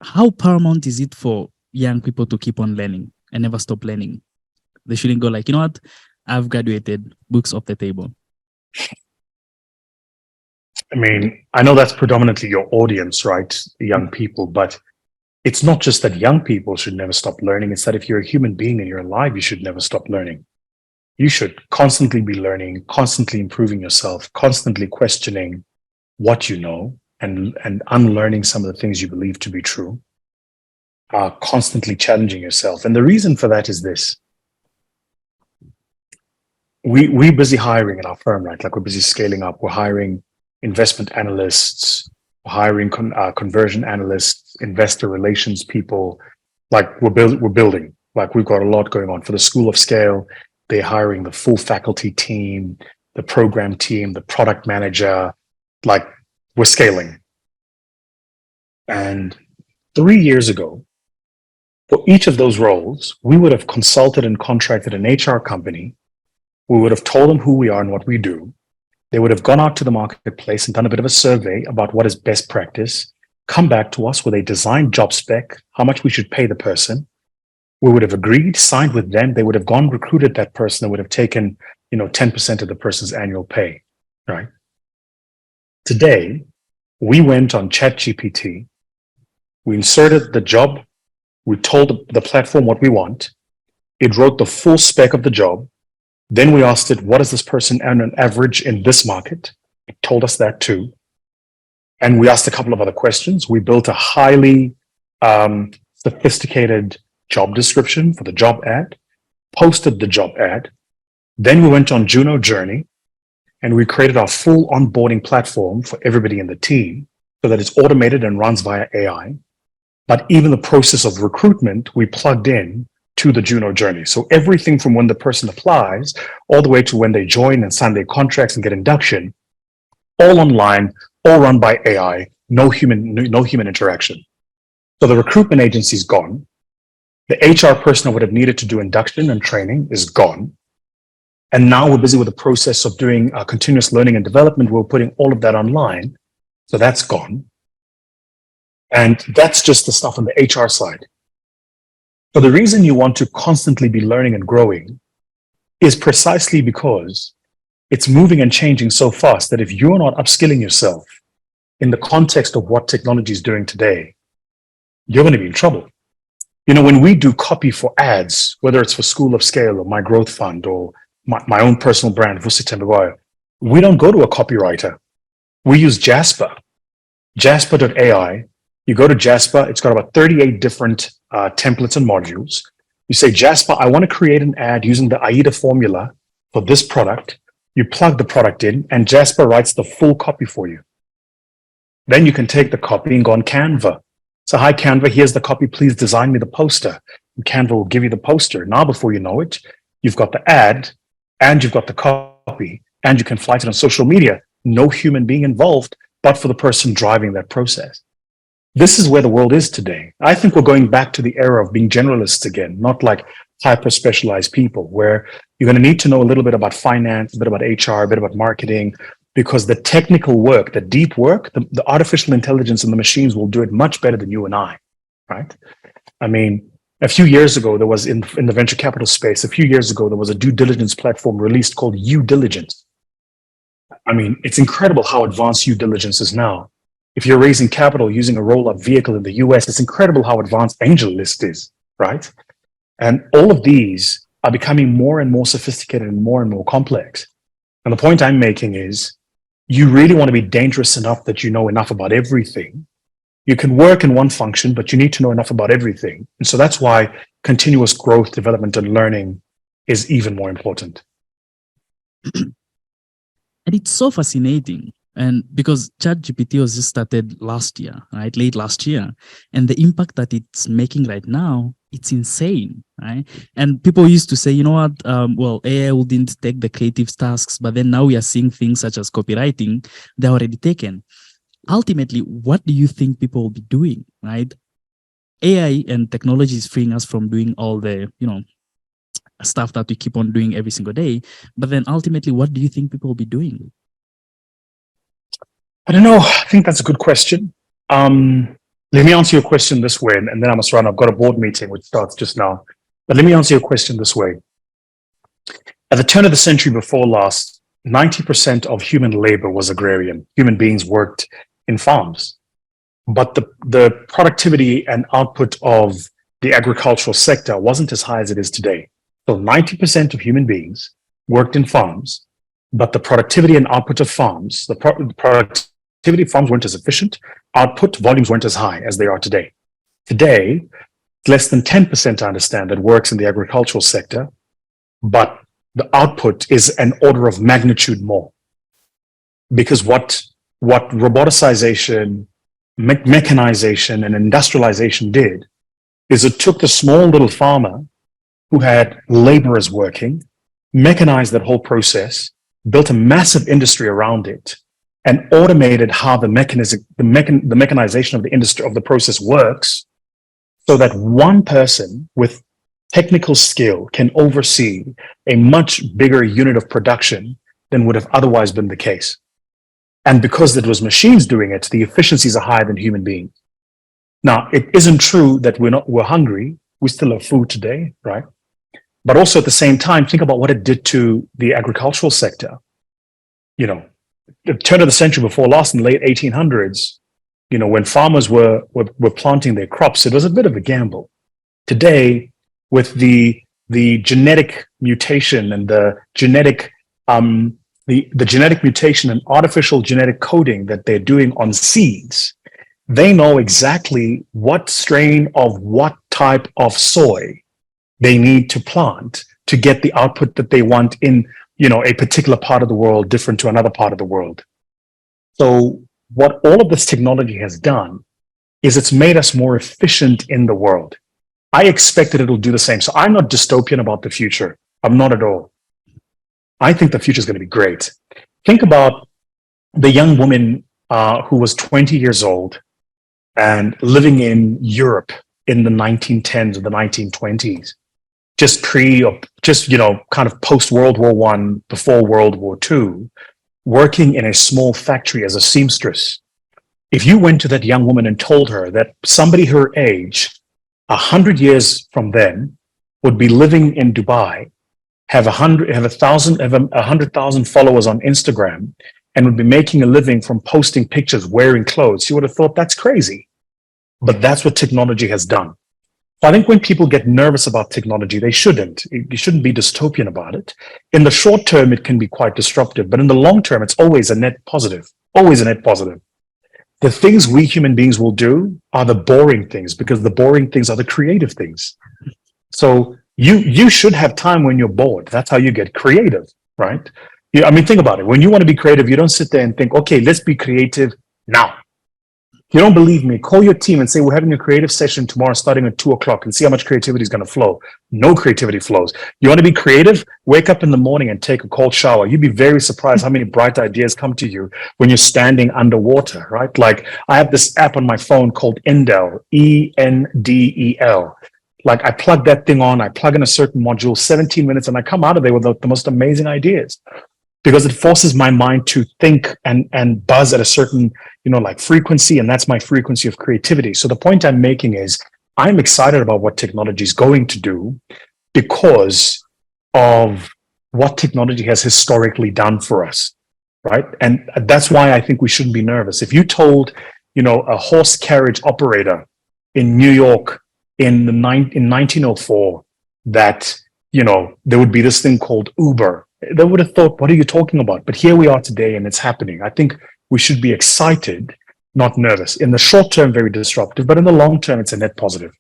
how paramount is it for young people to keep on learning and never stop learning? They shouldn't go like, you know what, I've graduated, books off the table. I mean, I know that's predominantly your audience, right? Young people, but it's not just that young people should never stop learning. It's that if you're a human being and you're alive, you should never stop learning. You should constantly be learning, constantly improving yourself, constantly questioning what you know and unlearning some of the things you believe to be true, constantly challenging yourself. And the reason for that is this. We're busy hiring in our firm, right? Like we're busy scaling up. We're hiring investment analysts, we're hiring conversion analysts, investor relations people. Like we're building. Like we've got a lot going on for the School of Scale. They're hiring the full faculty team, the program team, the product manager. Like we're scaling. And 3 years ago, for each of those roles, we would have consulted and contracted an HR company. We would have told them who we are and what we do. They would have gone out to the marketplace and done a bit of a survey about what is best practice, come back to us with a designed job spec, how much we should pay the person. We would have agreed, signed with them. They would have gone, recruited that person and would have taken, 10% of the person's annual pay, right? Today, we went on ChatGPT. We inserted the job. We told the platform what we want. It wrote the full spec of the job. Then we asked it, what does this person earn on average in this market? It told us that too. And we asked a couple of other questions. We built a highly sophisticated job description for the job ad, posted the job ad. Then we went on Juno Journey and we created our full onboarding platform for everybody in the team so that it's automated and runs via AI. But even the process of recruitment, we plugged in to the Juno journey. So everything from when the person applies all the way to when they join and sign their contracts and get induction, all online, all run by AI, no human interaction. So the recruitment agency is gone. The HR person that would have needed to do induction and training is gone. And now we're busy with the process of doing continuous learning and development. We're putting all of that online. So that's gone. And that's just the stuff on the HR side. So the reason you want to constantly be learning and growing is precisely because it's moving and changing so fast that if you're not upskilling yourself in the context of what technology is doing today, you're going to be in trouble. When we do copy for ads, whether it's for School of Scale or My Growth Fund or my own personal brand, Vusitembegoya, we don't go to a copywriter. We use Jasper, Jasper.ai. You go to Jasper, it's got about 38 different templates and modules. You say, Jasper, I want to create an ad using the AIDA formula for this product. You plug the product in and Jasper writes the full copy for you. Then you can take the copy and go on Canva. So, hi, Canva, here's the copy. Please design me the poster. And Canva will give you the poster. Now, before you know it, you've got the ad and you've got the copy and you can flight it on social media. No human being involved, but for the person driving that process. This is where the world is today. I think we're going back to the era of being generalists again, not like hyper-specialized people, where you're going to need to know a little bit about finance, a bit about HR, a bit about marketing, because the technical work, the deep work, the artificial intelligence and the machines will do it much better than you and I, right? I mean, a few years ago, there was in the venture capital space, a few years ago, there was a due diligence platform released called Due Diligence. I mean, it's incredible how advanced due diligence is now. If you're raising capital using a roll-up vehicle in the US, it's incredible how advanced AngelList is, right? And all of these are becoming more and more sophisticated and more complex. And the point I'm making is, you really want to be dangerous enough that you know enough about everything. You can work in one function, but you need to know enough about everything. And so that's why continuous growth, development, and learning is even more important. And it's so fascinating. And because ChatGPT was just started last year, right? Late last year. And the impact that it's making right now, it's insane, right? And people used to say, you know what, well, AI wouldn't take the creative tasks, but then now we are seeing things such as copywriting, they're already taken. Ultimately, what do you think people will be doing, right? AI and technology is freeing us from doing all the, stuff that we keep on doing every single day. But then ultimately, what do you think people will be doing? I don't know. I think that's a good question. Let me answer your question this way, and then I must run. I've got a board meeting which starts just now. But let me answer your question this way. At the turn of the century before last, 90% of human labor was agrarian. Human beings worked in farms. But the productivity and output of the agricultural sector wasn't as high as it is today. So 90% of human beings worked in farms, but the productivity and output of farms, the productivity of farms weren't as efficient, output volumes weren't as high as they are today. Today, less than 10%, I understand, that works in the agricultural sector, but the output is an order of magnitude more. Because what roboticization, mechanization, and industrialization did is it took the small little farmer who had laborers working, mechanized that whole process, built a massive industry around it, and automated how the mechanization of the industry of the process works, so that one person with technical skill can oversee a much bigger unit of production than would have otherwise been the case. And because it was machines doing it, the efficiencies are higher than human beings. Now, it isn't true that we're hungry. We still have food today, right? But also at the same time, think about what it did to the agricultural sector. You know, the turn of the century before last, in the late 1800s, you know, when farmers were planting their crops, it was a bit of a gamble. Today, with the genetic mutation and the genetic mutation and artificial genetic coding that they're doing on seeds, they know exactly what strain of what type of soy they need to plant to get the output that they want in, you know, a particular part of the world different to another part of the world. So what all of this technology has done is it's made us more efficient in the world. I expect that it'll do the same. So I'm not dystopian about the future. I'm not at all. I think the future is going to be great. Think about the young woman who was 20 years old and living in Europe in the 1910s or the 1920s, kind of post World War I, before World War II, working in a small factory as a seamstress. If you went to that young woman and told her that somebody her age, 100 years from then, would be living in Dubai, have 100,000 followers on Instagram, and would be making a living from posting pictures wearing clothes, you would have thought that's crazy. But that's what technology has done. So I think when people get nervous about technology, they shouldn't. You shouldn't be dystopian about it. In the short term, it can be quite disruptive, but in the long term, it's always a net positive. Always a net positive. The things we human beings will do are the boring things, because the boring things are the creative things. So you should have time when you're bored. That's how you get creative, right? Think about it. When you want to be creative, you don't sit there and think, okay, let's be creative now. If you don't believe me, call your team and say, we're having a creative session tomorrow starting at 2:00 and see how much creativity is going to flow. No creativity flows. You want to be creative? Wake up in the morning and take a cold shower. You'd be very surprised how many bright ideas come to you when you're standing underwater, right? Like, I have this app on my phone called Endel, Endel. Like, I plug that thing on, I plug in a certain module, 17 minutes, and I come out of there with the most amazing ideas, because it forces my mind to think and buzz at a certain, frequency, and that's my frequency of creativity. So the point I'm making is I'm excited about what technology is going to do because of what technology has historically done for us, right? And that's why I think we shouldn't be nervous. If you told, a horse carriage operator in New York in 1904 that, there would be this thing called Uber, they would have thought, what are you talking about? But here we are today and it's happening. I think we should be excited, not nervous. In the short term, very disruptive, but in the long term, it's a net positive.